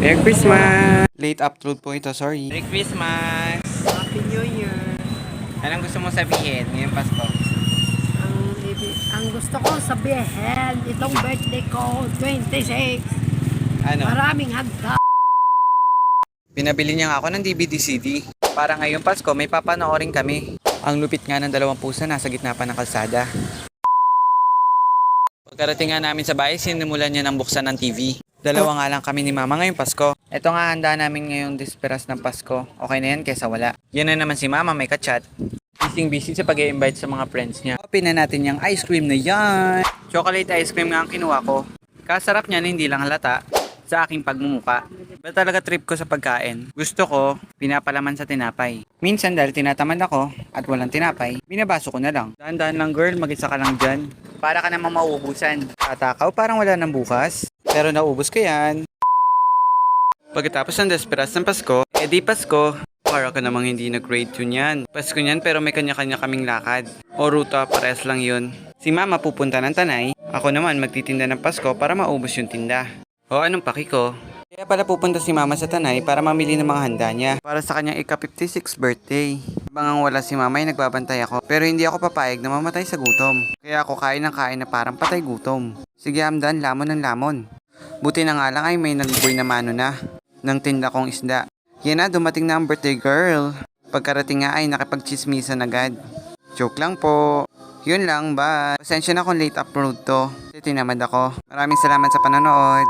Merry Christmas! Late upload po ito, sorry. Merry Christmas! Happy New Year. Anong gusto mo sabihin ngayong Pasko? Ang gusto ko sabihin, itong birthday ko, 26. Ano? Maraming handa. Pinabili niya nga ako ng DVD-CD. Para ngayong Pasko, may papanoorin kami. Ang lupit nga ng dalawang pusa, nasa gitna pa ng kalsada. Pagkarating nga namin sa bahay, sinimulan niya ng buksan ng TV. Dalawa nga lang kami ni Mama ngayong Pasko. Ito nga handa namin ngayong disperas ng Pasko. Okay na yan kaysa wala. Yan na naman si Mama, may kachat. Busy sa pag-i-invite sa mga friends niya. Open na natin yung ice cream na yan. Chocolate ice cream nga ang kinuha ko. Kasarap niya na hindi lang halata sa aking pagmumuka. Ba talaga trip ko sa pagkain. Gusto ko, pinapalaman sa tinapay. Minsan dahil tinatamad ako at walang tinapay, binabaso ko na lang. Dahan-dahan lang girl, mag-isa ka lang dyan. Para ka namang mauubusan. Tatakaw parang wala nang bukas. Pero naubos ko yan. Pagkatapos ng desperas ng Pasko, edi Pasko. Para ka namang hindi nag-grade 2 niyan. Pasko niyan pero may kanya-kanya kaming lakad. O ruta, pares lang yun. Si Mama pupunta ng Tanay. Ako naman magtitinda ng Pasko para maubos yung tinda. O anong paki ko? Kaya pala pupunta si Mama sa Tanay para mamili ng mga handa niya. Para sa kanyang ika-56 birthday. Habang wala si Mama ay nagbabantay ako. Pero hindi ako papayag na mamatay sa gutom. Kaya ako kain ng kain na parang patay gutom. Sige Hamdan, lamon ng lamon. Buti na nga lang ay may naliboy na mano na ng tinda kong isda. Yan na, dumating na ang birthday girl. Pagkarating nga ay nakipagchismisan agad. Joke lang po. Yun lang, bye. Pasensya na kung late upload to. Kasi tinamad ako. Maraming salamat sa panonood.